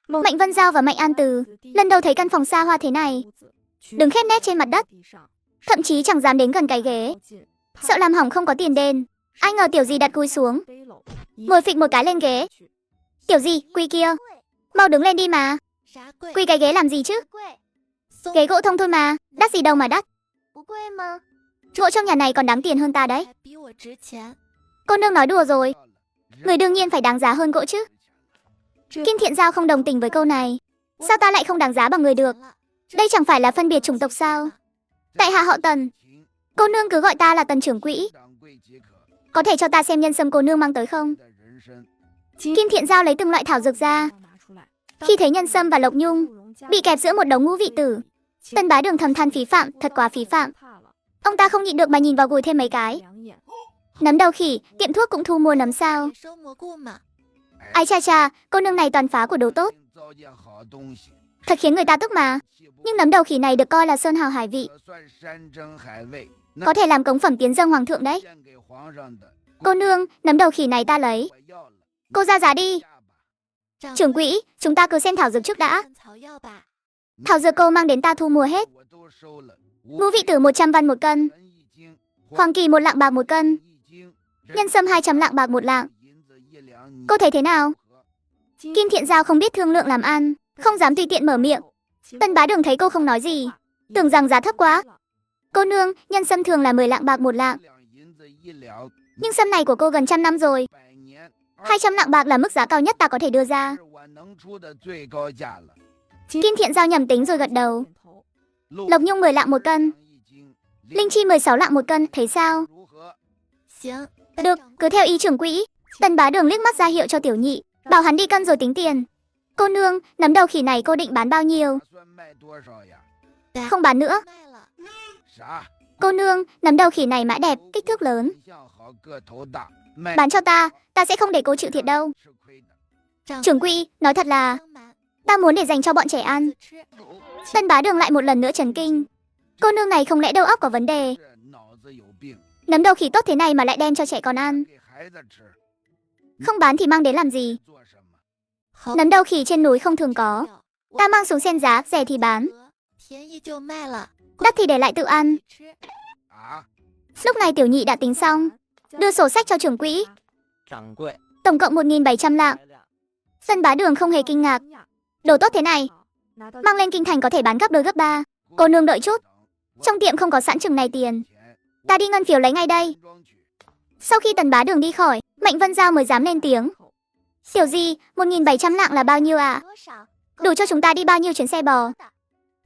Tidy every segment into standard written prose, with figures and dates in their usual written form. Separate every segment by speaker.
Speaker 1: Mạnh Vân Giao và Mạnh An Từ lần đầu thấy căn phòng xa hoa thế này, đứng khép nép trên mặt đất, thậm chí chẳng dám đến gần cái ghế, sợ làm hỏng không có tiền đền. Ai ngờ Tiểu Dì đặt cúi xuống, ngồi phịch một cái lên ghế. Tiểu Dì, quỳ kia, mau đứng lên đi mà. Quỳ cái ghế làm gì chứ? Ghế gỗ thông thôi mà, đắt gì đâu mà đắt. Gỗ trong nhà này còn đáng tiền hơn ta đấy. Cô nương nói đùa rồi, người đương nhiên phải đáng giá hơn gỗ chứ. Kim Thiện Giao không đồng tình với câu này. Sao ta lại không đáng giá bằng người được? Đây chẳng phải là phân biệt chủng tộc sao? Tại hạ họ Tần, cô nương cứ gọi ta là Tần trưởng quỹ. Có thể cho ta xem nhân sâm cô nương mang tới không? Kim Thiện Giao lấy từng loại thảo dược ra. Khi thấy nhân sâm và lộc nhung bị kẹp giữa một đống ngũ vị tử, Tân Bá Đường thầm than phí phạm, thật quá phí phạm. Ông ta không nhịn được mà nhìn vào gùi thêm mấy cái. Nấm đầu khỉ, tiệm thuốc cũng thu mua nấm sao? Ai cha cha, cô nương này toàn phá của đồ tốt, thật khiến người ta tức mà. Nhưng nấm đầu khỉ này được coi là sơn hào hải vị, có thể làm cống phẩm tiến dâng hoàng thượng đấy. Cô nương, nấm đầu khỉ này ta lấy. Cô ra giá đi. Trưởng quỹ, chúng ta cứ xem thảo dược trước đã. Thảo dược cô mang đến ta thu mua hết. Ngũ vị tử 100 văn 1 cân, hoàng kỳ 1 lạng bạc 1 cân, nhân sâm 200 lạng bạc 1 lạng. Cô thấy thế nào? Kim Thiện Giao không biết thương lượng làm ăn, không dám tùy tiện mở miệng. Tân Bá Đường thấy cô không nói gì, tưởng rằng giá thấp quá. Cô nương, nhân sâm thường là 10 lạng bạc 1 lạng, nhưng sâm này của cô gần 100 năm rồi, 200 lạng bạc là mức giá cao nhất ta có thể đưa ra. Kim Thiện Giao nhầm tính rồi gật đầu. Lộc nhung 10 lạng 1 cân, linh chi 16 lạng 1 cân, thấy sao? Được, cứ theo ý trưởng quỹ. Tân Bá Đường liếc mắt ra hiệu cho Tiểu Nhị, bảo hắn đi cân rồi tính tiền. Cô nương, nấm đầu khỉ này cô định bán bao nhiêu? Không bán nữa. Cô nương, nấm đầu khỉ này mã đẹp, kích thước lớn, bán cho ta sẽ không để cô chịu thiệt đâu. Trưởng quỹ, nói thật là ta muốn để dành cho bọn trẻ ăn. Tân Bá Đường lại một lần nữa chấn kinh. Cô nương này không lẽ đầu óc có vấn đề? Nấm đầu khỉ tốt thế này mà lại đem cho trẻ con ăn. Không bán thì mang đến làm gì? Nấm đầu khỉ trên núi không thường có, ta mang xuống xem giá, rẻ thì bán, đắt thì để lại tự ăn. Lúc này Tiểu Nhị đã tính xong, đưa sổ sách cho trưởng quỹ. Tổng cộng 1.700 lạng. Tân Bá Đường không hề kinh ngạc. Đồ tốt thế này, mang lên kinh thành có thể bán gấp đôi gấp ba. Cô nương đợi chút, trong tiệm không có sẵn chừng này tiền, ta đi ngân phiếu lấy ngay đây. Sau khi Tần Bá Đường đi khỏi, Mạnh Vân Giao mới dám lên tiếng. Tiểu Di, 1.700 lạng là bao nhiêu ạ? Đủ cho chúng ta đi bao nhiêu chuyến xe bò?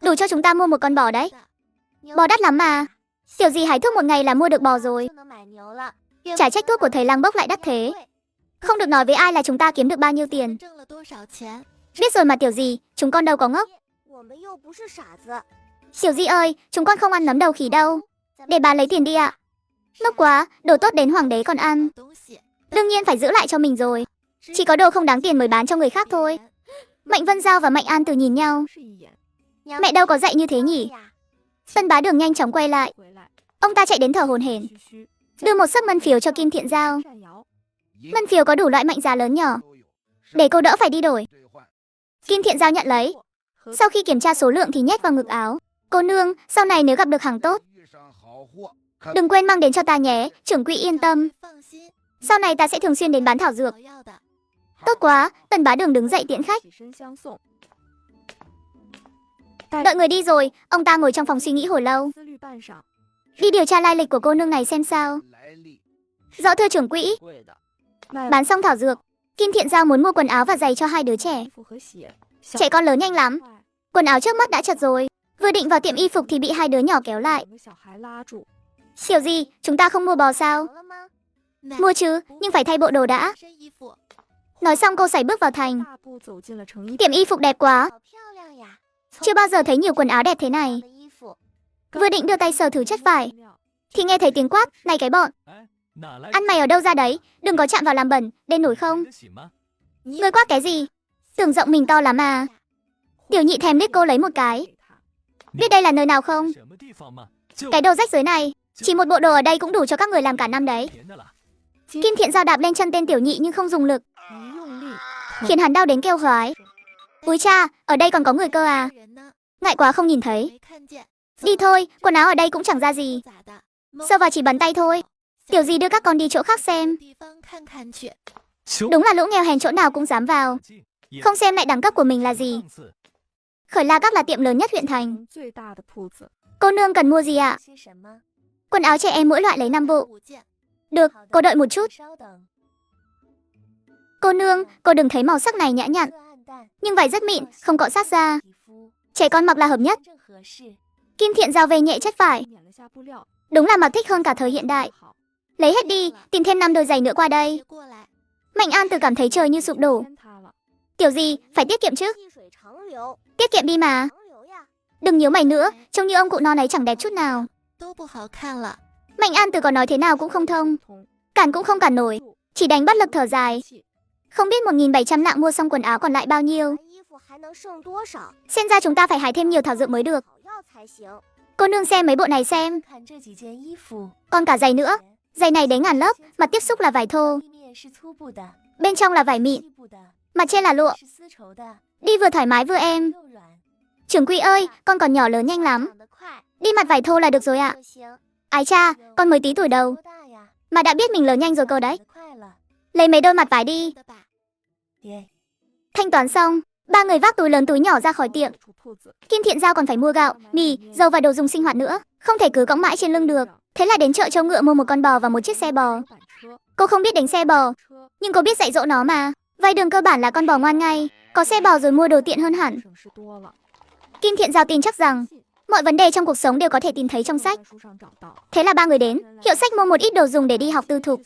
Speaker 1: Đủ cho chúng ta mua một con bò đấy. Bò đắt lắm mà. Tiểu Di hái thuốc một ngày là mua được bò rồi. Chả trách thuốc của thầy Lăng Bốc lại đắt thế. Không được nói với ai là chúng ta kiếm được bao nhiêu tiền. Biết rồi mà Tiểu Di, chúng con đâu có ngốc. Tiểu Di ơi, chúng con không ăn nấm đầu khỉ đâu. Để bà lấy tiền đi ạ. Ngốc quá, đồ tốt đến hoàng đế còn ăn. Đương nhiên phải giữ lại cho mình rồi. Chỉ có đồ không đáng tiền mới bán cho người khác thôi. Mạnh Vân Giao và Mạnh An Từ nhìn nhau. Mẹ đâu có dạy như thế nhỉ? Tân Bá Đường nhanh chóng quay lại. Ông ta chạy đến thở hổn hển, đưa một xấp ngân phiếu cho Kim Thiện Giao. Ngân phiếu có đủ loại mệnh giá lớn nhỏ, để cô đỡ phải đi đổi. Kim Thiện Giao nhận lấy. Sau khi kiểm tra số lượng thì nhét vào ngực áo. Cô nương, sau này nếu gặp được hàng tốt, đừng quên mang đến cho ta nhé, trưởng quỹ yên tâm. Sau này ta sẽ thường xuyên đến bán thảo dược. Tốt quá, Tần Bá Đường đứng dậy tiễn khách. Đợi người đi rồi, ông ta ngồi trong phòng suy nghĩ hồi lâu. Đi điều tra lai lịch của cô nương này xem sao. Rõ thưa trưởng quỹ. Bán xong thảo dược, Kim Thiện Giao muốn mua quần áo và giày cho 2 đứa trẻ. Trẻ con lớn nhanh lắm, quần áo trước mắt đã chật rồi. Vừa định vào tiệm y phục thì bị 2 đứa nhỏ kéo lại. Tiểu Di, chúng ta không mua bò sao? Mua chứ, nhưng phải thay bộ đồ đã. Nói xong cô sải bước vào thành. Tiệm y phục đẹp quá, chưa bao giờ thấy nhiều quần áo đẹp thế này. Vừa định đưa tay sờ thử chất vải thì nghe thấy tiếng quát, này cái bọn, ăn mày ở đâu ra đấy, đừng có chạm vào làm bẩn, đền nổi không? Ngươi quát cái gì? Tưởng rộng mình to lắm à? Tiểu Nhị thèm liếc cô lấy một cái. Biết đây là nơi nào không? Cái đồ rách rưới này, chỉ một bộ đồ ở đây cũng đủ cho các người làm cả năm đấy. Kim Thiện Giao đạp lên chân tên Tiểu Nhị nhưng không dùng lực, khiến hắn đau đến kêu khoái. Úi cha, ở đây còn có người cơ à? Ngại quá không nhìn thấy. Đi thôi, quần áo ở đây cũng chẳng ra gì. Sơ vào chỉ bắn tay thôi. Tiểu gì đưa các con đi chỗ khác xem. Đúng là lũ nghèo hèn chỗ nào cũng dám vào. Không xem lại đẳng cấp của mình là gì. Khởi La Các là tiệm lớn nhất huyện thành. Cô nương cần mua gì ạ? Quần áo trẻ em mỗi loại lấy 5 bộ. Được, cô đợi một chút. Cô nương, cô đừng thấy màu sắc này nhã nhặn. Nhưng vải rất mịn, không cọ sát da. Trẻ con mặc là hợp nhất. Kim Thiện Giao về nhẹ chất vải. Đúng là mặc thích hơn cả thời hiện đại. Lấy hết đi, tìm thêm 5 đôi giày nữa qua đây. Mạnh An Từ cảm thấy trời như sụp đổ. Tiểu gì, phải tiết kiệm chứ. Tiết kiệm đi mà. Đừng nhíu mày nữa, trông như ông cụ non ấy chẳng đẹp chút nào. Mạnh An Từ có nói thế nào cũng không thông. Cản cũng không cản nổi, chỉ đánh bất lực thở dài. Không biết 1.700 lạng mua xong quần áo còn lại bao nhiêu. Xem ra chúng ta phải hái thêm nhiều thảo dược mới được. Cô nương xem mấy bộ này xem. Còn cả giày nữa. Giày này đế ngàn lớp, mặt tiếp xúc là vải thô. Bên trong là vải mịn. Mặt trên là lụa. Đi vừa thoải mái vừa êm. Trưởng quỹ ơi, con còn nhỏ lớn nhanh lắm. Đi mặt vải thô là được rồi ạ. Ái cha, con mới tí tuổi đầu mà đã biết mình lớn nhanh rồi cơ đấy. Lấy mấy đôi mặt vải đi. Thanh toán xong, ba người vác túi lớn túi nhỏ ra khỏi tiệm. Kim Thiện Giao còn phải mua gạo, mì, dầu và đồ dùng sinh hoạt nữa. Không thể cứ cõng mãi trên lưng được. Thế là đến chợ Châu Ngựa mua một con bò và một chiếc xe bò. Cô không biết đánh xe bò, nhưng cô biết dạy dỗ nó mà. Vay đường cơ bản là con bò ngoan ngay. Có xe bò rồi mua đồ tiện hơn hẳn. Kim Thiện Giao tin chắc rằng mọi vấn đề trong cuộc sống đều có thể tìm thấy trong sách. Thế là ba người đến hiệu sách mua một ít đồ dùng để đi học tư thục.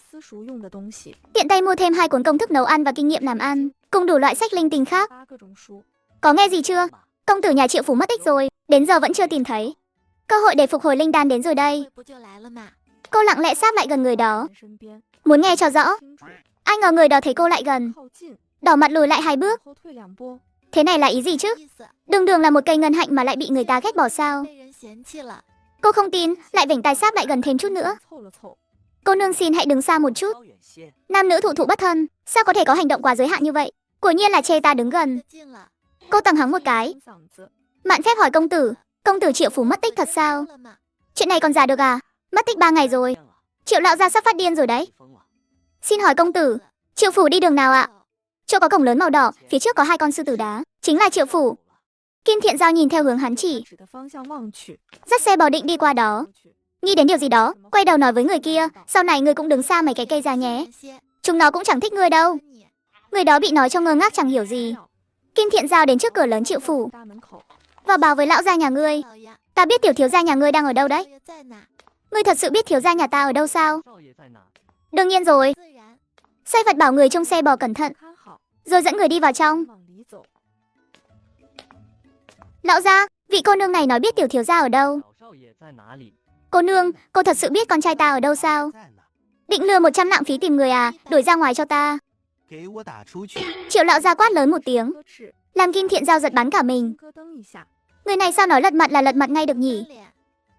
Speaker 1: Tiện tay mua thêm 2 cuốn công thức nấu ăn và kinh nghiệm làm ăn, cùng đủ loại sách linh tinh khác. Có nghe gì chưa? Công tử nhà Triệu Phủ mất tích rồi, đến giờ vẫn chưa tìm thấy. Cơ hội để phục hồi linh đan đến rồi đây. Cô lặng lẽ sáp lại gần người đó, muốn nghe cho rõ. Ai ngờ người đó thấy cô lại gần, đỏ mặt lùi lại 2 bước. Thế này là ý gì chứ? Đường đường là một cây ngân hạnh mà lại bị người ta ghét bỏ sao? Cô không tin, lại vểnh tai sáp lại gần thêm chút nữa. Cô nương xin hãy đứng xa một chút. Nam nữ thụ thụ bất thân, sao có thể có hành động quá giới hạn như vậy? Quả nhiên là chê ta đứng gần. Cô tằng hắng một cái. Mạn phép hỏi công tử Triệu Phủ mất tích thật sao? Chuyện này còn giả được à? Mất tích 3 ngày rồi. Triệu lão gia sắp phát điên rồi đấy. Xin hỏi công tử, Triệu Phủ đi đường nào ạ? Chỗ có cổng lớn màu đỏ, phía trước có 2 con sư tử đá, chính là Triệu Phủ. Kim Thiện Giao nhìn theo hướng hắn chỉ, dắt xe bò định đi qua đó. Nghĩ đến điều gì đó, quay đầu nói với người kia, sau này ngươi cũng đứng xa mấy cái cây ra nhé. Chúng nó cũng chẳng thích ngươi đâu. Người đó bị nói cho ngơ ngác chẳng hiểu gì. Kim Thiện Giao đến trước cửa lớn Triệu Phủ và báo với lão gia nhà ngươi, ta biết tiểu thiếu gia nhà ngươi đang ở đâu đấy. Ngươi thật sự biết thiếu gia nhà ta ở đâu sao? Đương nhiên rồi. Sai Phật bảo người trông xe bò cẩn thận, rồi dẫn người đi vào trong. Lão gia, vị cô nương này nói biết tiểu thiếu gia ở đâu. Cô nương, cô thật sự biết con trai ta ở đâu sao? Định lừa 100 lạng phí tìm người à? Đuổi ra ngoài cho ta. Triệu lão gia quát lớn một tiếng, làm Kim Thiện Giao giật bắn cả mình. Người này sao nói lật mặt là lật mặt ngay được nhỉ?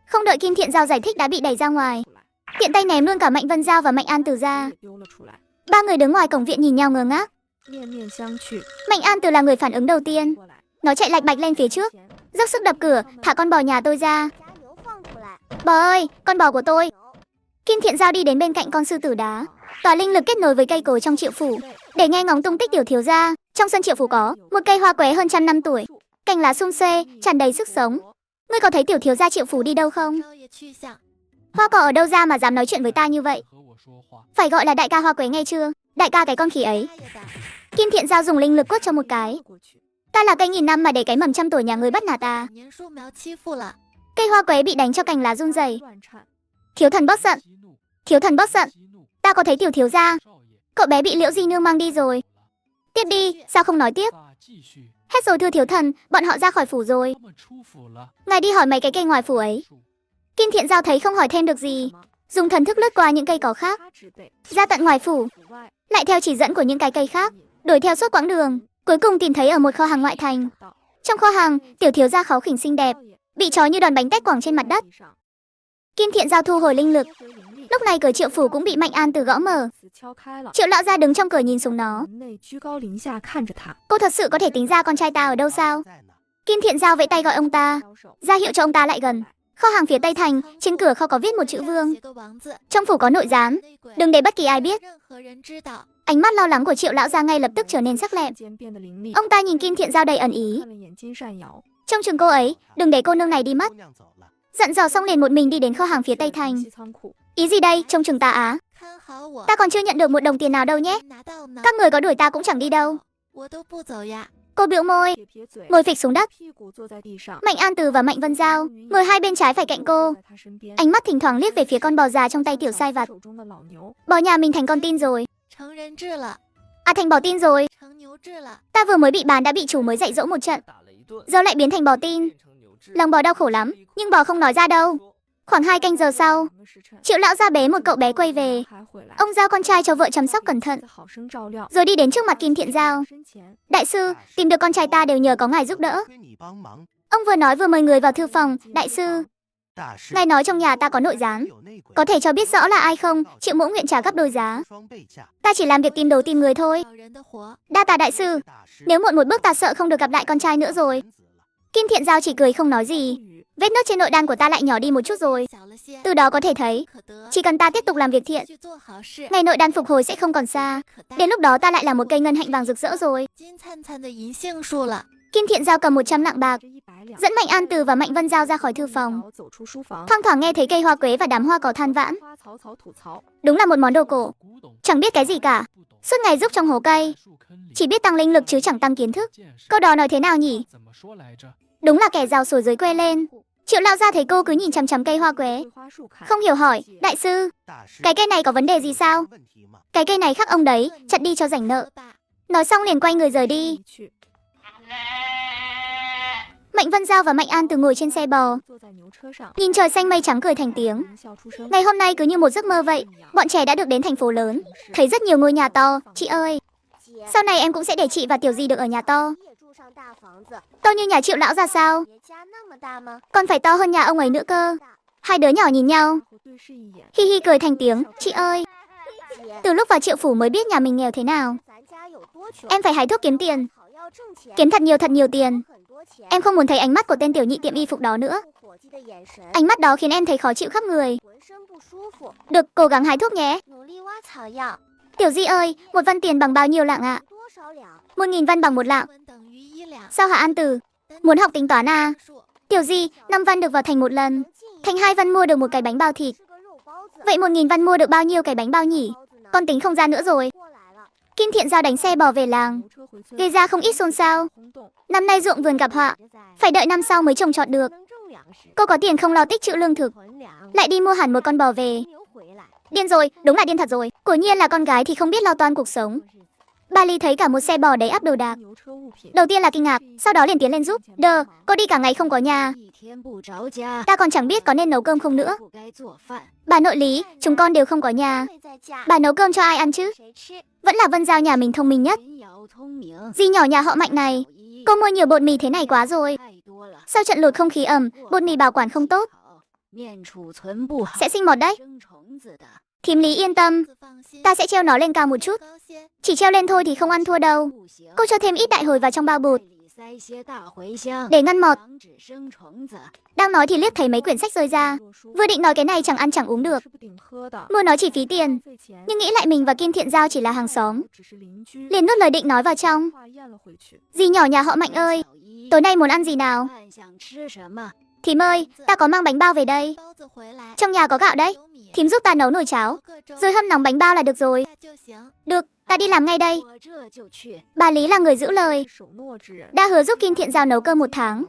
Speaker 1: Không đợi Kim Thiện Giao giải thích đã bị đẩy ra ngoài. Tiện tay ném luôn cả Mạnh Vân Giao và Mạnh An Từ ra. Ba người đứng ngoài cổng viện nhìn nhau ngơ ngác. Mạnh An Từ là người phản ứng đầu tiên. Nó chạy lạch bạch lên phía trước, dốc sức đập cửa, thả con bò nhà tôi ra. Bò ơi, con bò của tôi. Kim Thiện Giao đi đến bên cạnh con sư tử đá, tỏa linh lực kết nối với cây cối trong Triệu Phủ để nghe ngóng tung tích tiểu thiếu gia. Trong sân Triệu Phủ có một cây hoa quế hơn 100 năm tuổi, cành lá sum xuê, tràn đầy sức sống. Ngươi có thấy tiểu thiếu gia Triệu Phủ đi đâu không? Hoa cỏ ở đâu ra mà dám nói chuyện với ta như vậy? Phải gọi là đại ca hoa quế nghe chưa? Đại ca cái con khỉ ấy. Kim Thiện Giao dùng linh lực quất cho một cái. Ta là cây nghìn năm mà để cái mầm 100 tuổi nhà ngươi bắt nạt ta. Cây hoa quế bị đánh cho cành lá run rẩy. Thiếu thần bớt giận. Thiếu thần bớt giận. Ta có thấy tiểu thiếu gia. Cậu bé bị Liễu Di Nương mang đi rồi. Tiếp đi, sao không nói tiếp? Hết rồi thưa thiếu thần, bọn họ ra khỏi phủ rồi. Ngài đi hỏi mấy cái cây ngoài phủ ấy. Kim Thiện Giao thấy không hỏi thêm được gì, dùng thần thức lướt qua những cây cỏ khác, ra tận ngoài phủ, lại theo chỉ dẫn của những cái cây khác, đuổi theo suốt quãng đường, cuối cùng tìm thấy ở một kho hàng ngoại thành. Trong kho hàng, tiểu thiếu gia kháu khỉnh xinh đẹp, bị trói như đòn bánh tét quẳng trên mặt đất. Kim Thiện Giao thu hồi linh lực, Lúc này cửa Triệu phủ cũng bị Mạnh An Từ gõ mở. Triệu lão gia đứng trong cửa nhìn xuống nó. Cô thật sự có thể tính ra con trai ta ở đâu sao? Kim Thiện Giao vẫy tay gọi ông ta, ra hiệu cho ông ta lại gần. Kho hàng phía Tây Thành, trên cửa kho có viết một chữ Vương. Trong phủ có nội giám, đừng để bất kỳ ai biết. Ánh mắt lo lắng của Triệu lão gia ngay lập tức trở nên sắc lẹm. Ông ta nhìn Kim Thiện Giao đầy ẩn ý. Trông chừng cô ấy, đừng để cô nương này đi mất. Dặn dò xong liền một mình đi đến kho hàng phía Tây Thành. Ý gì đây, trông chừng ta á? Ta còn chưa nhận được một đồng tiền nào đâu nhé. Các người có đuổi ta cũng chẳng đi đâu. Cô bĩu môi, ngồi phịch xuống đất. Mạnh An Từ và Mạnh Vân Giao ngồi hai bên trái phải cạnh cô. Ánh mắt thỉnh thoảng liếc về phía con bò già trong tay tiểu sai vặt. Bò nhà mình thành con tin rồi. À, thành bò tin rồi. Ta vừa mới bị bán đã bị chủ mới dạy dỗ một trận, giờ lại biến thành bò tin. Lòng bò đau khổ lắm, nhưng bò không nói ra đâu. Khoảng 2 canh giờ sau, Triệu lão gia bế một cậu bé quay về. Ông giao con trai cho vợ chăm sóc cẩn thận, rồi đi đến trước mặt Kim Thiện Giao. Đại sư, tìm được con trai ta đều nhờ có ngài giúp đỡ. Ông vừa nói vừa mời người vào thư phòng. Đại sư, ngài nói trong nhà ta có nội gián, có thể cho biết rõ là ai không? Triệu mỗ nguyện trả gấp đôi giá. Ta chỉ làm việc tìm đồ tìm người thôi. Đa tạ đại sư, nếu muộn một bước ta sợ không được gặp lại con trai nữa rồi. Kim Thiện Giao chỉ cười không nói gì. Vết nứt trên nội đan của ta lại nhỏ đi một chút rồi. Từ đó có thể thấy, chỉ cần ta tiếp tục làm việc thiện, ngày nội đan phục hồi sẽ không còn xa. Đến lúc đó ta lại là một cây ngân hạnh vàng rực rỡ rồi. Kim Thiện Giao cầm 100 lạng bạc, dẫn Mạnh An Từ và Mạnh Vân Giao ra khỏi thư phòng. Thoang thoảng nghe thấy cây hoa quế và đám hoa cỏ than vãn. Đúng là một món đồ cổ, chẳng biết cái gì cả, suốt ngày giúp trong hố cây, chỉ biết tăng linh lực chứ chẳng tăng kiến thức. Câu đó nói thế nào nhỉ? Đúng là kẻ giàu sổ dưới quê lên. Triệu lão gia thấy cô cứ nhìn chằm chằm cây hoa quế, không hiểu hỏi, đại sư, cái cây này có vấn đề gì sao? Cái cây này khắc ông đấy, chặt đi cho rảnh nợ. Nói xong liền quay người rời đi. Mạnh Vân Giao và Mạnh An Từ ngồi trên xe bò, nhìn trời xanh mây trắng cười thành tiếng. Ngày hôm nay cứ như một giấc mơ vậy, bọn trẻ đã được đến thành phố lớn, thấy rất nhiều ngôi nhà to. Chị ơi, sau này em cũng sẽ để chị và Tiểu Di được ở nhà to. To như nhà Triệu lão ra sao? Còn phải to hơn nhà ông ấy nữa cơ. Hai đứa nhỏ nhìn nhau, hi hi cười thành tiếng. Chị ơi, từ lúc vào Triệu phủ mới biết nhà mình nghèo thế nào. Em phải hái thuốc kiếm tiền, kiếm thật nhiều tiền. Em không muốn thấy ánh mắt của tên tiểu nhị tiệm y phục đó nữa. Ánh mắt đó khiến em thấy khó chịu khắp người. Được, cố gắng hái thuốc nhé. Tiểu Di ơi, 1 văn tiền bằng bao nhiêu lạng ạ? 1.000 văn bằng 1 lạng. Sao hả An Từ? Muốn học tính toán à? Tiểu Di, 5 văn được vào thành 1 lần. Thành 2 văn mua được một cái bánh bao thịt. Vậy 1.000 văn mua được bao nhiêu cái bánh bao nhỉ? Con tính không ra nữa rồi. Kim Thiện Giao đánh xe bò về làng, gây ra không ít xôn xao. Năm nay ruộng vườn gặp họa, phải đợi năm sau mới trồng trọt được. Cô có tiền không lo tích trữ lương thực, lại đi mua hẳn một con bò về. Điên rồi, đúng là điên thật rồi. Quả nhiên là con gái thì không biết lo toan cuộc sống. Bà Ly thấy cả một xe bò đầy ắp đồ đạc. Đầu tiên là kinh ngạc, sau đó liền tiến lên giúp. Đờ, cô đi cả ngày không có nhà, ta còn chẳng biết có nên nấu cơm không nữa. Bà nội Lý, chúng con đều không có nhà, bà nấu cơm cho ai ăn chứ? Vẫn là Vân Giao nhà mình thông minh nhất. Dì nhỏ nhà họ Mạnh này, cô mua nhiều bột mì thế này quá rồi. Sau trận lụt không khí ẩm, bột mì bảo quản không tốt, sẽ sinh mọt đấy. Thím Lý yên tâm, ta sẽ treo nó lên cao một chút. Chỉ treo lên thôi thì không ăn thua đâu. Cô cho thêm ít đại hồi vào trong bao bột để ngăn mọt. Đang nói thì liếc thấy mấy quyển sách rơi ra. Vừa định nói cái này chẳng ăn chẳng uống được, mua nó chỉ phí tiền, nhưng nghĩ lại mình và Kim Thiện Giao chỉ là hàng xóm, liền nuốt lời định nói vào trong. Dì nhỏ nhà họ Mạnh ơi, tối nay muốn ăn gì nào? Thím ơi, ta có mang bánh bao về đây. Trong nhà có gạo đấy, thím giúp ta nấu nồi cháo, rồi hâm nóng bánh bao là được rồi. Được, ta đi làm ngay đây. Bà Lý là người giữ lời, đã hứa giúp Kim Thiện Giao nấu cơm 1 tháng,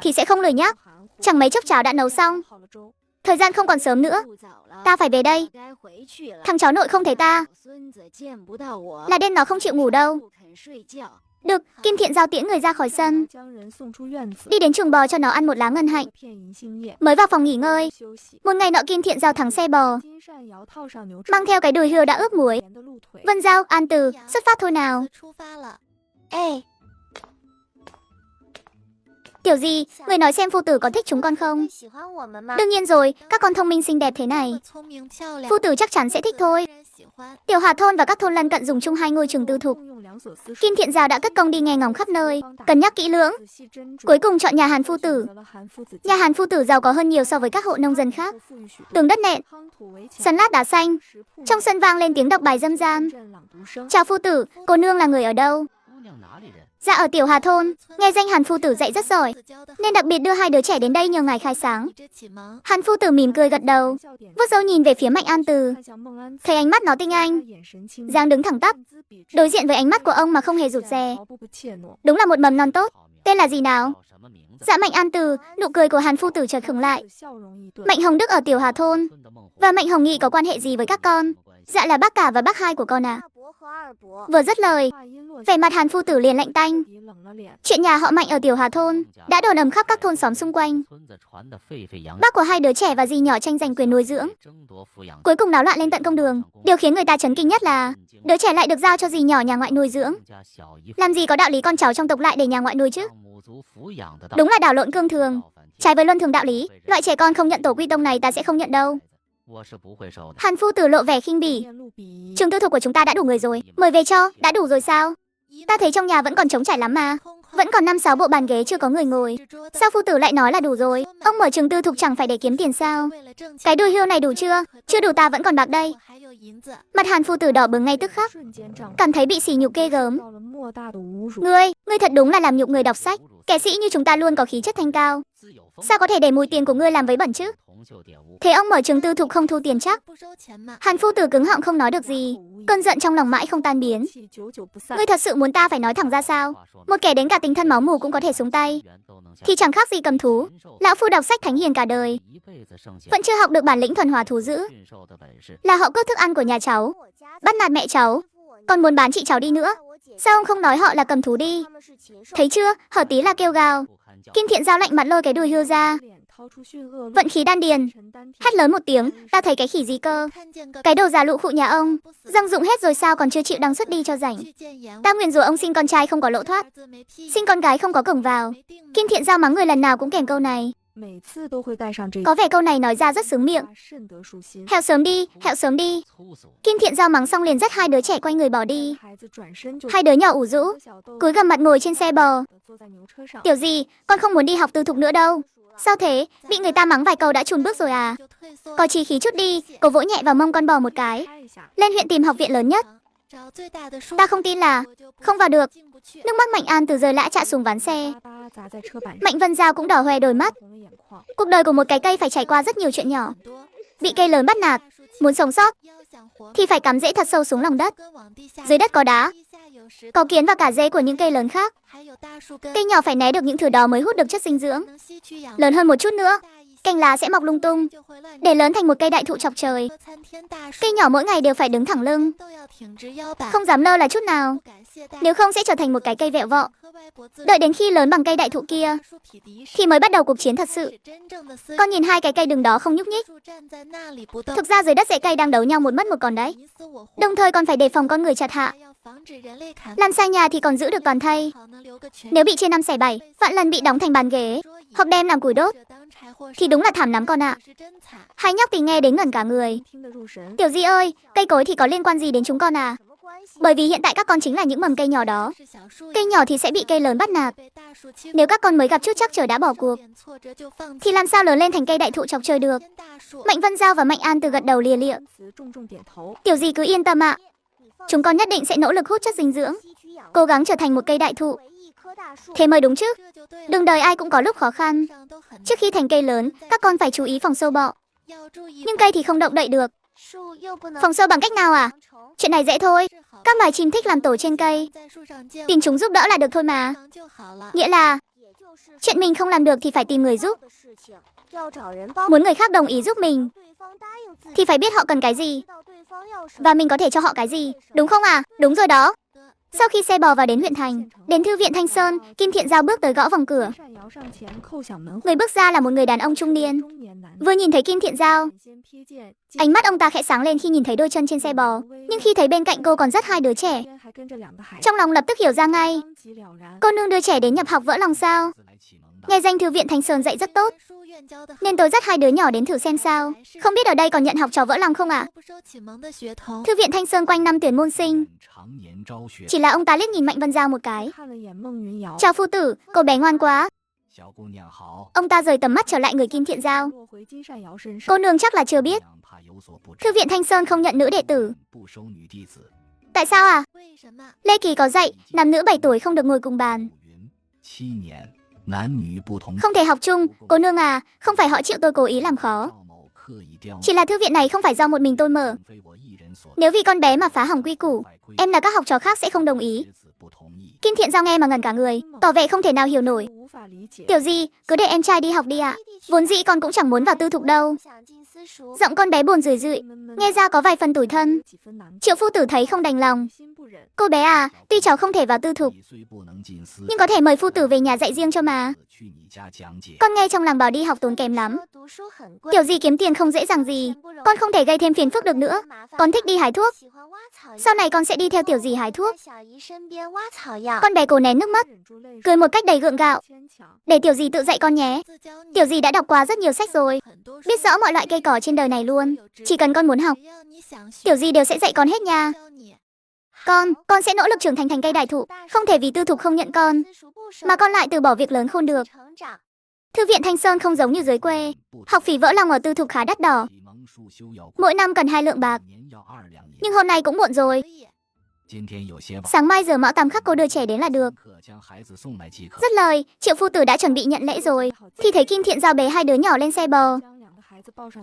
Speaker 1: thì sẽ không lười nhắc. Chẳng mấy chốc cháo đã nấu xong. Thời gian không còn sớm nữa, ta phải về đây. Thằng cháu nội không thấy ta là đêm nó không chịu ngủ đâu. Được, Kim Thiện Giao tiễn người ra khỏi sân, đi đến chuồng bò cho nó ăn một lá ngân hạnh. Mới vào phòng nghỉ ngơi, một ngày nọ Kim Thiện Giao thắng xe bò, mang theo cái đùi hươu đã ướp muối. Vân Giao, An Từ, xuất phát thôi nào. Tiểu gì, người nói xem phu tử có thích chúng con không? Đương nhiên rồi, các con thông minh xinh đẹp thế này. Phu tử chắc chắn sẽ thích thôi. Tiểu Hà thôn và các thôn lân cận dùng chung hai ngôi trường tư thục. Kim Thiện Giao đã cất công đi nghe ngóng khắp nơi, cân nhắc kỹ lưỡng. Cuối cùng chọn nhà Hàn phu tử. Nhà Hàn phu tử giàu có hơn nhiều so với các hộ nông dân khác. Tường đất nện, sân lát đá xanh. Trong sân vang lên tiếng đọc bài râm ran. Chào phu tử, cô nương là người ở đâu? Dạ ở Tiểu Hà thôn, nghe danh Hàn phu tử dạy rất giỏi, nên đặc biệt đưa hai đứa trẻ đến đây nhờ ngài khai sáng. Hàn phu tử mỉm cười gật đầu, vuốt râu nhìn về phía Mạnh An Từ. Thấy ánh mắt nó tinh anh, dáng đứng thẳng tắp, đối diện với ánh mắt của ông mà không hề rụt rè. Đúng là một mầm non tốt. Tên là gì nào? Dạ Mạnh An Từ. Nụ cười của Hàn phu tử chợt khựng lại. Mạnh Hồng Đức ở Tiểu Hà thôn. Và Mạnh Hồng Nghị có quan hệ gì với các con? Dạ là bác cả và bác hai của con ạ. Vừa dứt lời, vẻ mặt Hàn phu tử liền lạnh tanh. Chuyện nhà họ Mạnh ở Tiểu Hà thôn đã đồn ầm khắp các thôn xóm xung quanh. Bác của hai đứa trẻ và dì nhỏ tranh giành quyền nuôi dưỡng. Cuối cùng náo loạn lên tận công đường. Điều khiến người ta chấn kinh nhất là đứa trẻ lại được giao cho dì nhỏ nhà ngoại nuôi dưỡng. Làm gì có đạo lý con cháu trong tộc lại để nhà ngoại nuôi chứ? Đúng là đảo lộn cương thường, trái với luân thường đạo lý. Loại trẻ con không nhận tổ quy tông này ta sẽ không nhận đâu. Hàn phu tử lộ vẻ khinh bỉ. Trường tư thục của chúng ta đã đủ người rồi, mời về cho. Đã đủ rồi sao? Ta thấy trong nhà vẫn còn trống trải lắm mà. Vẫn còn 5-6 bộ bàn ghế chưa có người ngồi. Sao phu tử lại nói là đủ rồi? Ông mở trường tư thục chẳng phải để kiếm tiền sao? Cái đuôi hươu này đủ chưa? Chưa đủ, ta vẫn còn bạc đây. Mặt Hàn phu tử đỏ bừng ngay tức khắc, cảm thấy bị sỉ nhục ghê gớm. Ngươi thật đúng là làm nhục người đọc sách. Kẻ sĩ như chúng ta luôn có khí chất thanh cao. Sao có thể để mùi tiền của ngươi làm vấy bẩn chứ? Thế ông mở trường tư thục không thu tiền chắc? Hàn phu tử cứng họng không nói được gì. Cơn giận trong lòng mãi không tan biến. Ngươi thật sự muốn ta phải nói thẳng ra sao? Một kẻ đến cả tính thân máu mù cũng có thể xuống tay thì chẳng khác gì cầm thú. Lão phu đọc sách thánh hiền cả đời, vẫn chưa học được bản lĩnh thuần hòa thú dữ. Là họ cướp thức ăn của nhà cháu, bắt nạt mẹ cháu, còn muốn bán chị cháu đi nữa. Sao ông không nói họ là cầm thú đi? Thấy chưa, hở tí là kêu gào. Kim Thiện Giao lạnh mặt lôi cái đuôi hươu ra, vận khí đan điền, hét lớn một tiếng. Ta thấy cái khỉ gì cơ? Cái đồ già lụ khụ nhà ông dang dụng hết rồi sao còn chưa chịu đăng xuất đi cho rảnh. Ta nguyền rủa ông sinh con trai không có lỗ thoát, sinh con gái không có cổng vào. Kim Thiện Giao mắng người lần nào cũng kèm câu này. Có vẻ câu này nói ra rất sướng miệng. Hẹo sớm đi, hẹo sớm đi. Kim Thiện Giao mắng xong liền dắt hai đứa trẻ quay người bỏ đi. Hai đứa nhỏ ủ rũ, cúi gằm mặt ngồi trên xe bò. Tiểu gì, con không muốn đi học tư thục nữa đâu. Sao thế, bị người ta mắng vài câu đã chùn bước rồi à? Có chí khí chút đi. Cô vỗ nhẹ vào mông con bò một cái. Lên huyện tìm học viện lớn nhất. Ta không tin là không vào được. Nước mắt Mạnh An Từ rơi lã chạ xuống ván xe. Mạnh Vân Giao cũng đỏ hoe đôi mắt. Cuộc đời của một cái cây phải trải qua rất nhiều chuyện nhỏ. Bị cây lớn bắt nạt, muốn sống sót thì phải cắm rễ thật sâu xuống lòng đất. Dưới đất có đá, có kiến và cả rễ của những cây lớn khác. Cây nhỏ phải né được những thứ đó mới hút được chất dinh dưỡng. Lớn hơn một chút nữa, cành lá sẽ mọc lung tung, để lớn thành một cây đại thụ chọc trời. Cây nhỏ mỗi ngày đều phải đứng thẳng lưng, không dám lơ là chút nào, nếu không sẽ trở thành một cái cây vẹo vọ. Đợi đến khi lớn bằng cây đại thụ kia thì mới bắt đầu cuộc chiến thật sự. Con nhìn hai cái cây đứng đó không nhúc nhích. Thực ra dưới đất rễ cây đang đấu nhau một mất một còn đấy. Đồng thời còn phải đề phòng con người chặt hạ. Làm sai nhà thì còn giữ được toàn thây. Nếu bị chia năm xẻ bảy, vạn lần bị đóng thành bàn ghế hoặc đem làm củi đốt thì đúng là thảm lắm con ạ. Hai nhóc thì nghe đến ngẩn cả người. Tiểu Di ơi, cây cối thì có liên quan gì đến chúng con à? Bởi vì hiện tại các con chính là những mầm cây nhỏ đó. Cây nhỏ thì sẽ bị cây lớn bắt nạt. Nếu các con mới gặp chút trắc trở đã bỏ cuộc thì làm sao lớn lên thành cây đại thụ chọc trời được? Mạnh Vân Giao và Mạnh An Từ gật đầu lìa lịa. Tiểu Di cứ yên tâm ạ. Chúng con nhất định sẽ nỗ lực hút chất dinh dưỡng, cố gắng trở thành một cây đại thụ. Thế mới đúng chứ. Đường đời ai cũng có lúc khó khăn. Trước khi thành cây lớn, các con phải chú ý phòng sâu bọ. Nhưng cây thì không động đậy được. Phòng sâu bằng cách nào à? Chuyện này dễ thôi. Các loài chim thích làm tổ trên cây, tìm chúng giúp đỡ là được thôi mà. Nghĩa là chuyện mình không làm được thì phải tìm người giúp. Muốn người khác đồng ý giúp mình thì phải biết họ cần cái gì và mình có thể cho họ cái gì, đúng không à? Đúng rồi đó. Sau khi xe bò vào đến huyện thành, đến thư viện Thanh Sơn, Kim Thiện Giao bước tới gõ vòng cửa. Người bước ra là một người đàn ông trung niên. Vừa nhìn thấy Kim Thiện Giao, ánh mắt ông ta khẽ sáng lên khi nhìn thấy đôi chân trên xe bò. Nhưng khi thấy bên cạnh cô còn dắt hai đứa trẻ, trong lòng lập tức hiểu ra ngay. Cô nương đưa trẻ đến nhập học vỡ lòng sao? Nghe danh thư viện Thanh Sơn dạy rất tốt, nên tôi dắt hai đứa nhỏ đến thử xem sao. Không biết ở đây còn nhận học trò vỡ lòng không ạ? Thư viện Thanh Sơn quanh năm tuyển môn sinh. Chỉ là ông ta liếc nhìn Mạnh Vân Giao một cái. Chào phu tử, cô bé ngoan quá. Ông ta rời tầm mắt trở lại người Kim Thiện Giao. Cô nương chắc là chưa biết. Thư viện Thanh Sơn không nhận nữ đệ tử. Tại sao à? Lê Kỳ có dạy, nam nữ 7 tuổi không được ngồi cùng bàn. Không thể học chung, cô nương à, không phải họ chịu tôi cố ý làm khó. Chỉ là thư viện này không phải do một mình tôi mở. Nếu vì con bé mà phá hỏng quy củ, em là các học trò khác sẽ không đồng ý. Kim Thiện Giao nghe mà ngẩn cả người, tỏ vẻ không thể nào hiểu nổi. Tiểu Di, cứ để em trai đi học đi ạ. Vốn dĩ con cũng chẳng muốn vào tư thục đâu. Giọng con bé buồn rười rượi, nghe ra có vài phần tủi thân. Triệu phu tử thấy không đành lòng. Cô bé à, tuy cháu không thể vào tư thục, nhưng có thể mời phu tử về nhà dạy riêng cho mà. Con nghe trong làng bảo đi học tốn kém lắm. Tiểu Di kiếm tiền không dễ dàng gì. Con không thể gây thêm phiền phức được nữa. Con thích đi hái thuốc. Sau này con sẽ đi theo Tiểu Di hái thuốc. Con bé cố nén nước mắt, cười một cách đầy gượng gạo. Để Tiểu Di tự dạy con nhé. Tiểu Di đã đọc qua rất nhiều sách rồi, biết rõ mọi loại cây cỏ trên đời này luôn. Chỉ cần con muốn học, Tiểu Di đều sẽ dạy con hết nha. Con sẽ nỗ lực trưởng thành cây đại thụ. Không thể vì tư thục không nhận con mà con lại từ bỏ việc lớn khôn được. Thư viện Thanh Sơn không giống như dưới quê. Học phí vỡ lòng ở tư thục khá đắt đỏ, mỗi năm cần 2 lượng bạc. Nhưng hôm nay cũng muộn rồi. Sáng mai giờ Mão Tam Khắc cô đưa trẻ đến là được. Dứt lời, Triệu phu tử đã chuẩn bị nhận lễ rồi, thì thấy Kim Thiện Giao bế hai đứa nhỏ lên xe bò.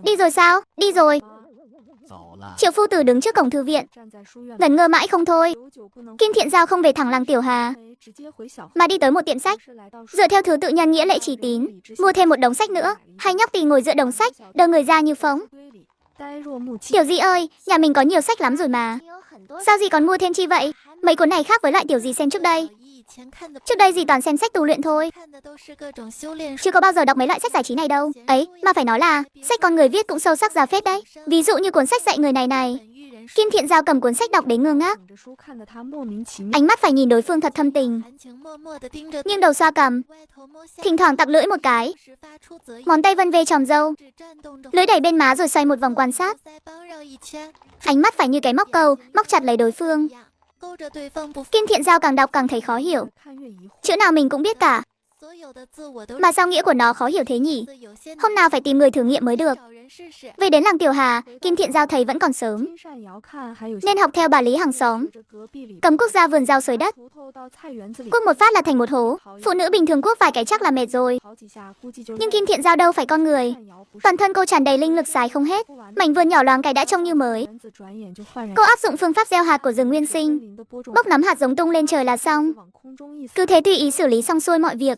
Speaker 1: Đi rồi sao? Đi rồi. Triệu phu tử đứng trước cổng thư viện, ngẩn ngơ mãi không thôi. Kim Thiện Giao không về thẳng làng Tiểu Hà, mà đi tới một tiệm sách, dựa theo thứ tự nhân nghĩa lệ chỉ tín, mua thêm một đống sách nữa. Hai nhóc tì ngồi giữa đống sách, đờ người ra như phóng. Tiểu Di ơi, nhà mình có nhiều sách lắm rồi mà. Sao dì còn mua thêm chi vậy? Mấy cuốn này khác với lại Tiểu Di xem trước đây. Trước đây dì toàn xem sách tu luyện thôi, chứ có bao giờ đọc mấy loại sách giải trí này đâu. Ấy, mà phải nói là sách con người viết cũng sâu sắc ra phết đấy. Ví dụ như cuốn sách dạy người này. Kim Thiện Giao cầm cuốn sách đọc đến ngơ ngác, ánh mắt phải nhìn đối phương thật thâm tình, nghiêng đầu xoa cằm, thỉnh thoảng tặc lưỡi một cái, ngón tay vân về tròm râu, lưỡi đẩy bên má rồi xoay một vòng quan sát. Ánh mắt phải như cái móc câu, móc chặt lấy đối phương. Kim Thiện Giao càng đọc càng thấy khó hiểu. Chữ nào mình cũng biết cả, mà sao nghĩa của nó khó hiểu thế nhỉ? Hôm nào phải tìm người thử nghiệm mới được. Về đến làng Tiểu Hà, Kim Thiện Giao thấy vẫn còn sớm, nên học theo bà Lý hàng xóm, cầm cuốc ra vườn rau xới đất. Cuốc một phát là thành một hố. Phụ nữ bình thường cuốc vài cái chắc là mệt rồi, nhưng Kim Thiện Giao đâu phải con người. Toàn thân cô tràn đầy linh lực xài không hết, mảnh vườn nhỏ loáng cái đã trông như mới. Cô áp dụng phương pháp gieo hạt của rừng nguyên sinh, bốc nắm hạt giống tung lên trời là xong. Cứ thế tùy ý xử lý xong xuôi mọi việc,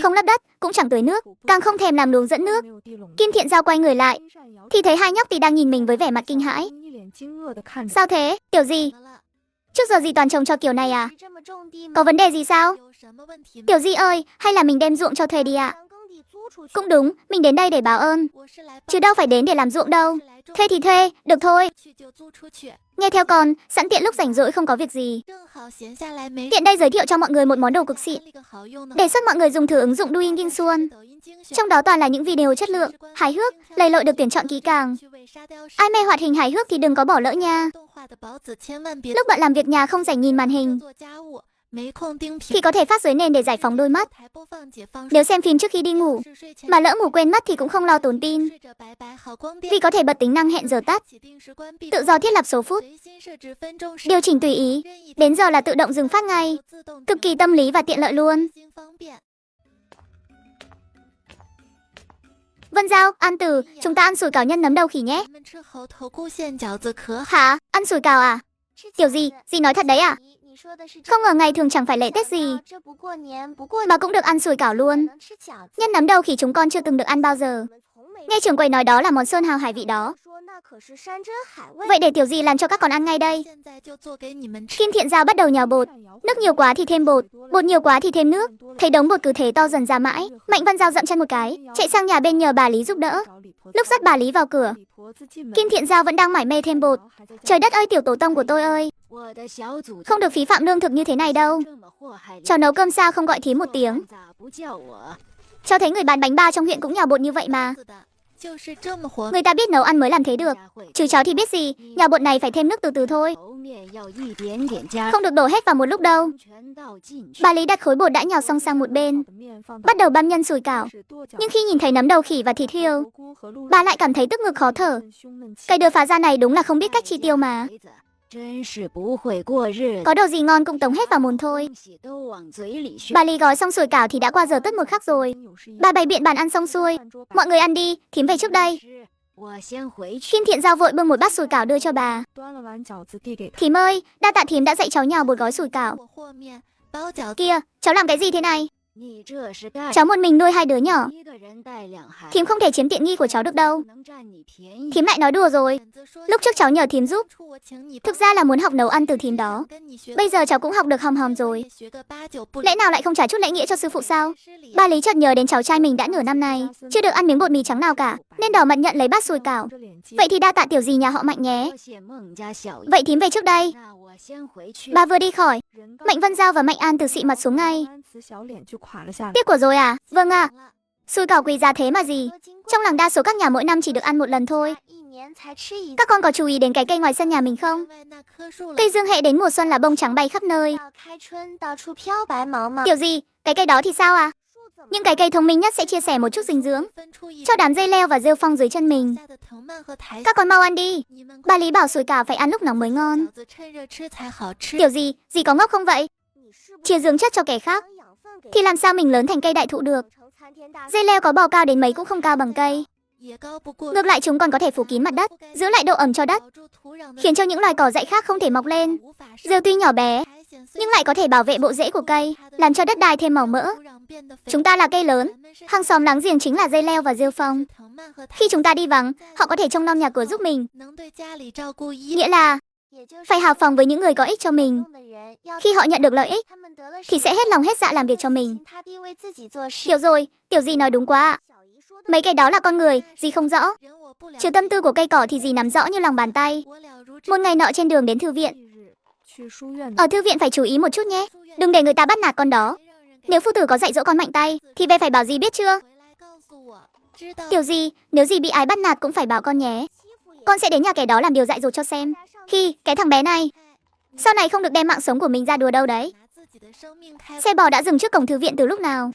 Speaker 1: không lấp đất, cũng chẳng tưới nước, càng không thèm làm luống dẫn nước. Kim Thiện Giao quay người lại, thì thấy hai nhóc tì đang nhìn mình với vẻ mặt kinh hãi. Sao thế, Tiểu Di? Trước giờ dì toàn trồng cho kiểu này à? Có vấn đề gì sao? Tiểu Di ơi, hay là mình đem ruộng cho thuê đi ạ? Cũng đúng, mình đến đây để báo ơn, chứ đâu phải đến để làm ruộng đâu. Thuê thì thuê, được thôi. Nghe theo con, sẵn tiện lúc rảnh rỗi không có việc gì, tiện đây giới thiệu cho mọi người một món đồ cực xịn. Đề xuất mọi người dùng thử ứng dụng Douyin Ginsuan. Trong đó toàn là những video chất lượng, hài hước, lầy lội được tuyển chọn kỹ càng. Ai mê hoạt hình hài hước thì đừng có bỏ lỡ nha. Lúc bạn làm việc nhà không rảnh nhìn màn hình thì có thể phát dưới nền để giải phóng đôi mắt. Nếu xem phim trước khi đi ngủ mà lỡ ngủ quên mất thì cũng không lo tốn pin, vì có thể bật tính năng hẹn giờ tắt, tự do thiết lập số phút, điều chỉnh tùy ý, đến giờ là tự động dừng phát ngay. Cực kỳ tâm lý và tiện lợi luôn. Vân Giao, An Tử, chúng ta ăn sủi cảo nhân nấm đầu khỉ nhé. Hả? Ăn sủi cảo à? Tiểu Di, dì nói thật đấy à? Không ngờ ngày thường chẳng phải lễ Tết gì mà cũng được ăn sủi cảo luôn. Nhân nấm đầu khỉ chúng con chưa từng được ăn bao giờ. Nghe trưởng quầy nói đó là món sơn hào hải vị đó. Vậy để tiểu gì làm cho các con ăn ngay đây. Kim Thiện Giao bắt đầu nhào bột. Nước nhiều quá thì thêm bột, bột nhiều quá thì thêm nước. Thấy đống bột cứ thế to dần ra mãi, Mạnh Văn Giao dậm chân một cái, chạy sang nhà bên nhờ bà Lý giúp đỡ. Lúc dắt bà Lý vào cửa, Kim Thiện Giao vẫn đang mải mê thêm bột. Trời đất ơi, tiểu tổ tông của tôi ơi, không được phí phạm lương thực như thế này đâu. Cháu nấu cơm sao không gọi thím một tiếng. Cháu thấy người bán bánh bao trong huyện cũng nhào bột như vậy mà. Người ta biết nấu ăn mới làm thế được. Chứ cháu thì biết gì, nhào bột này phải thêm nước từ từ thôi. Không được đổ hết vào một lúc đâu. Bà Lý đặt khối bột đã nhào xong sang một bên, bắt đầu băm nhân sủi cảo. Nhưng khi nhìn thấy nấm đầu khỉ và thịt hươu, bà lại cảm thấy tức ngực khó thở. Cái đứa phá gia này đúng là không biết cách chi tiêu mà. Có đồ gì ngon cũng tống hết vào mồm thôi. Bà Lý gói xong sủi cảo thì đã qua giờ tất một khắc rồi. Bà bày biện bàn ăn xong xuôi. Mọi người ăn đi, thím về trước đây. Kim Thiện Giao vội bưng một bát sủi cảo đưa cho bà. Thím ơi, đa tạ thím đã dạy cháu nhào bột gói sủi cảo. Kìa, cháu làm cái gì thế này? Cháu một mình nuôi hai đứa nhỏ. Thím không thể chiếm tiện nghi của cháu được đâu. Thím lại nói đùa rồi. Lúc trước cháu nhờ thím giúp, thực ra là muốn học nấu ăn từ thím đó. Bây giờ cháu cũng học được hòm hòm rồi. Lẽ nào lại không trả chút lễ nghĩa cho sư phụ sao? Bà Lý chợt nhớ đến cháu trai mình đã nửa năm nay chưa được ăn miếng bột mì trắng nào cả, nên đỏ mặt nhận lấy bát sủi cảo. Vậy thì đa tạ tiểu dì nhà họ Mạnh nhé. Vậy thím về trước đây. Bà vừa đi khỏi, Mạnh Văn Giao và Mạnh An Từ xị mặt xuống ngay. Tiếc của rồi à? Vâng ạ. Sủi cảo quý giá thế mà gì. Trong làng đa số các nhà mỗi năm chỉ được ăn một lần thôi. Các con có chú ý đến cái cây ngoài sân nhà mình không? Cây dương hệ đến mùa xuân là bông trắng bay khắp nơi. Tiểu gì, cái cây đó thì sao à? Những cái cây thông minh nhất sẽ chia sẻ một chút dinh dưỡng cho đám dây leo và rêu phong dưới chân mình. Các con mau ăn đi. Bà Lý bảo sủi cảo phải ăn lúc nóng mới ngon. Tiểu gì, dì có ngốc không vậy? Chia dưỡng chất cho kẻ khác thì làm sao mình lớn thành cây đại thụ được? Dây leo có bò cao đến mấy cũng không cao bằng cây. Ngược lại chúng còn có thể phủ kín mặt đất, giữ lại độ ẩm cho đất, khiến cho những loài cỏ dại khác không thể mọc lên. Rêu tuy nhỏ bé, nhưng lại có thể bảo vệ bộ rễ của cây, làm cho đất đai thêm màu mỡ. Chúng ta là cây lớn, hàng xóm láng giềng chính là dây leo và rêu phong. Khi chúng ta đi vắng, họ có thể trông nom nhà cửa giúp mình. Nghĩa là phải hào phóng với những người có ích cho mình. Khi họ nhận được lợi ích thì sẽ hết lòng hết dạ làm việc cho mình. Hiểu rồi, tiểu dì nói đúng quá ạ. Mấy cái đó là con người, dì không rõ. Chứ tâm tư của cây cỏ thì dì nắm rõ như lòng bàn tay. Một ngày nọ trên đường đến thư viện. Ở thư viện phải chú ý một chút nhé, đừng để người ta bắt nạt con đó. Nếu phu tử có dạy dỗ con mạnh tay thì về phải bảo dì biết chưa? Tiểu dì, nếu dì bị ai bắt nạt cũng phải bảo con nhé. Con sẽ đến nhà kẻ đó làm điều dại dột cho xem. Cái thằng bé này sau này không được đem mạng sống của mình ra đùa đâu đấy. Xe bò đã dừng trước cổng thư viện từ lúc nào?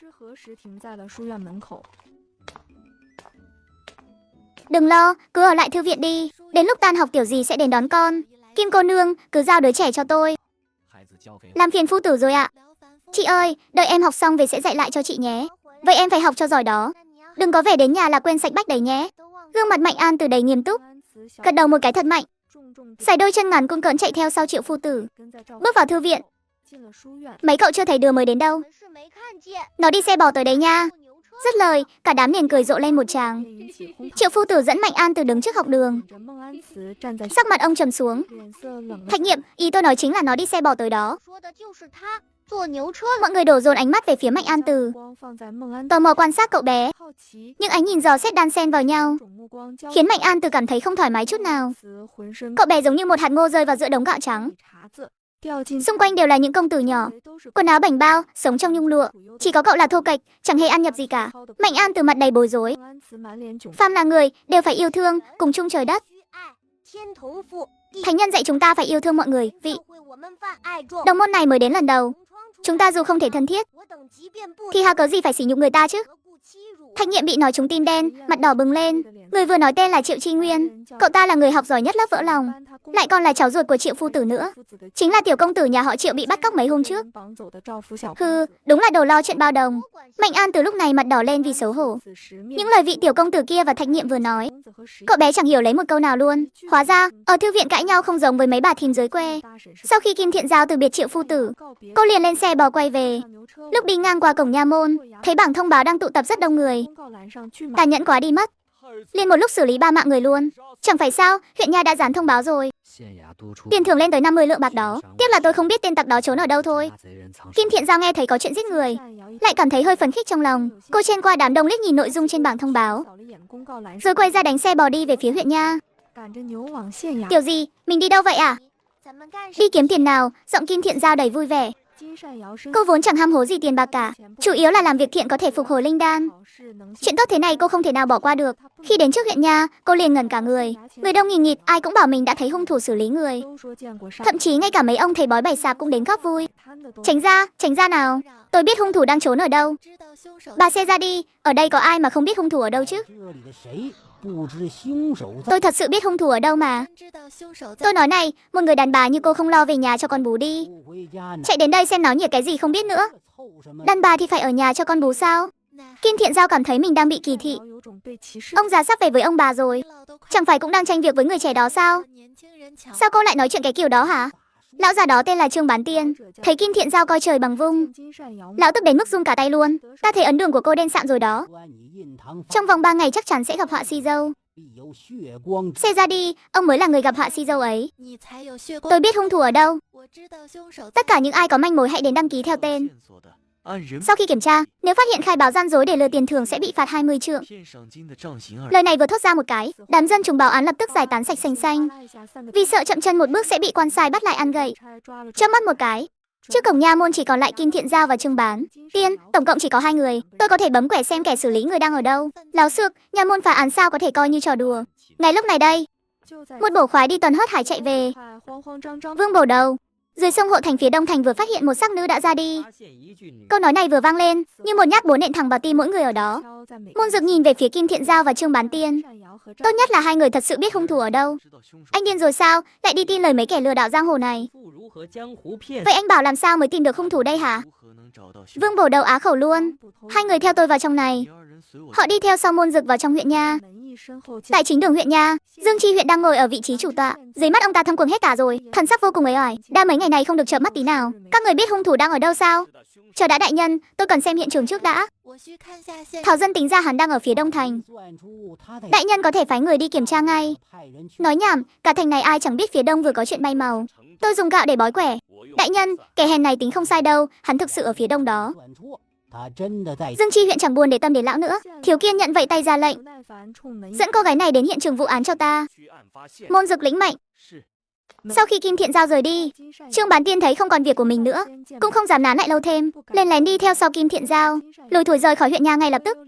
Speaker 1: Đừng lo, cứ ở lại thư viện đi. Đến lúc tan học tiểu dì sẽ đến đón con. Kim cô nương, cứ giao đứa trẻ cho tôi. Làm phiền phu tử rồi ạ. Chị ơi, đợi em học xong về sẽ dạy lại cho chị nhé. Vậy em phải học cho giỏi đó. Đừng có về đến nhà là quên sạch bách đấy nhé. Gương mặt Mạnh An Từ đầy nghiêm túc, gật đầu một cái thật mạnh. Sải đôi chân ngắn cung cỡn chạy theo sau Triệu phu tử, bước vào thư viện. Mấy cậu chưa thấy đứa mới đến đâu? Nó đi xe bò tới đấy nha. Dứt lời, cả đám liền cười rộ lên một tràng. Triệu phu tử dẫn Mạnh An Từ đứng trước học đường. Sắc mặt ông trầm xuống. Thạch Nhiệm, ý tôi nói chính là nó đi xe bò tới đó. Mọi người đổ dồn ánh mắt về phía Mạnh An Từ, tò mò quan sát cậu bé. Những ánh nhìn dò xét đan xen vào nhau khiến Mạnh An Từ cảm thấy không thoải mái chút nào. Cậu bé giống như một hạt ngô rơi vào giữa đống gạo trắng. Xung quanh đều là những công tử nhỏ, quần áo bảnh bao, sống trong nhung lụa. Chỉ có cậu là thô kệch, chẳng hề ăn nhập gì cả. Mạnh An Từ mặt đầy bối rối. Phàm là người đều phải yêu thương, cùng chung trời đất. Thánh nhân dạy chúng ta phải yêu thương mọi người. Vị đồng môn này mới đến lần đầu, chúng ta dù không thể thân thiết thì há cớ gì phải sỉ nhục người ta chứ? Thạch Nhiệm bị nói trúng tim đen, mặt đỏ bừng lên. Người vừa nói tên là Triệu Tri Nguyên. Cậu ta là người học giỏi nhất lớp vỡ lòng, lại còn là cháu ruột của Triệu phu tử nữa. Chính là tiểu công tử nhà họ Triệu bị bắt cóc mấy hôm trước. Đúng là đồ lo chuyện bao đồng. Mạnh An Từ lúc này mặt đỏ lên vì xấu hổ. Những lời vị tiểu công tử kia và Thạch Nhiệm vừa nói, cậu bé chẳng hiểu lấy một câu nào luôn. Hóa ra, ở thư viện cãi nhau không giống với mấy bà thím dưới quê. Sau khi Kim Thiện Giao từ biệt Triệu phu tử, cô liền lên xe bò quay về. Lúc đi ngang qua cổng nha môn, thấy bảng thông báo đang tụ tập rất đông người. Tàn nhẫn quá đi mất. liền một lúc xử lý 3 mạng người luôn. Chẳng phải sao, huyện nha đã dán thông báo rồi. Tiền thưởng lên tới 50 lượng bạc đó. Tiếc là tôi không biết tên tặc đó trốn ở đâu thôi. Kim Thiện Giao nghe thấy có chuyện giết người, lại cảm thấy hơi phấn khích trong lòng. Cô chen qua đám đông liếc nhìn nội dung trên bảng thông báo, rồi quay ra đánh xe bò đi về phía huyện nha. Tiểu gì, mình đi đâu vậy à? Đi kiếm tiền nào, giọng Kim Thiện Giao đầy vui vẻ. Cô vốn chẳng ham hố gì tiền bạc cả, chủ yếu là làm việc thiện có thể phục hồi linh đan. Chuyện tốt thế này cô không thể nào bỏ qua được. Khi đến trước huyện nha, cô liền ngẩn cả người. Người đông nghìn nghịt, ai cũng bảo mình đã thấy hung thủ xử lý người. Thậm chí ngay cả mấy ông thầy bói bày sạp cũng đến góp vui. Tránh ra nào. Tôi biết hung thủ đang trốn ở đâu. Bà xe ra đi, ở đây có ai mà không biết hung thủ ở đâu chứ? Tôi thật sự biết hung thủ ở đâu mà. Tôi nói này, một người đàn bà như cô không lo về nhà cho con bú đi. Chạy đến đây xem náo nhiệt cái gì không biết nữa. Đàn bà thì phải ở nhà cho con bú sao? Kim Thiện Giao cảm thấy mình đang bị kỳ thị. Ông già sắp về với ông bà rồi, chẳng phải cũng đang tranh việc với người trẻ đó sao? Sao cô lại nói chuyện cái kiểu đó hả? Lão già đó tên là Trương Bán Tiên. Thấy Kim Thiện Giao coi trời bằng vung, lão tức đến mức run cả tay luôn. Ta thấy ấn đường của cô đen sạm rồi đó. Trong vòng 3 ngày chắc chắn sẽ gặp họa si dâu. Xe ra đi, ông mới là người gặp họa si dâu ấy. Tôi biết hung thủ ở đâu. Tất cả những ai có manh mối hãy đến đăng ký theo tên. Sau khi kiểm tra, nếu phát hiện khai báo gian dối để lừa tiền thưởng sẽ bị phạt 20 trượng. Lời này vừa thốt ra một cái, đám dân chúng báo án lập tức giải tán sạch sành xanh. Vì sợ chậm chân một bước sẽ bị quan sai bắt lại ăn gậy. Chớp mắt một cái, trước cổng nha môn chỉ còn lại Kim Thiện Giao và Trương Bán Tiên, tổng cộng chỉ có 2 người. Tôi có thể bấm quẻ xem kẻ xử lý người đang ở đâu. Láo xược, nha môn phá án sao có thể coi như trò đùa. Ngay lúc này đây, một bổ khoái đi tuần hớt hải chạy về. Vương bổ đầu. Dưới sông Hộ Thành phía đông thành vừa phát hiện một xác nữ đã ra đi. Câu nói này vừa vang lên, như một nhát búa nện thẳng vào tim mỗi người ở đó. Môn Dực nhìn về phía Kim Thiện Giao và Trương Bán Tiên. Tốt nhất là 2 người thật sự biết hung thủ ở đâu. Anh điên rồi sao, lại đi tin lời mấy kẻ lừa đảo giang hồ này. Vậy anh bảo làm sao mới tìm được hung thủ đây hả? Vương bổ đầu á khẩu luôn. 2 người theo tôi vào trong này. Họ đi theo sau Môn Dực vào trong huyện nha. Tại chính đường huyện nha, Dương Chi huyện đang ngồi ở vị trí chủ tọa. Dưới mắt ông ta thâm quầng hết cả rồi, thần sắc vô cùng uể oải. Đã mấy ngày này không được chợp mắt tí nào. Các người biết hung thủ đang ở đâu sao? Chờ đã đại nhân, tôi cần xem hiện trường trước đã. Thảo Dân tính ra hắn đang ở phía đông thành. Đại nhân có thể phái người đi kiểm tra ngay. Nói nhảm, cả thành này ai chẳng biết phía đông vừa có chuyện bay màu. Tôi dùng gạo để bói quẻ. Đại nhân, kẻ hèn này tính không sai đâu, hắn thực sự ở phía đông đó. Dương Chi huyện chẳng buồn để tâm đến lão nữa, thiếu kiên nhận vậy tay ra lệnh, dẫn cô gái này đến hiện trường vụ án cho ta. Môn Dực lĩnh mệnh. Sau khi Kim Thiện Giao rời đi, Trương Bán Tiên thấy không còn việc của mình nữa, cũng không dám nán lại lâu thêm, lên lén đi theo sau Kim Thiện Giao, lùi thủi rời khỏi huyện nha ngay lập tức.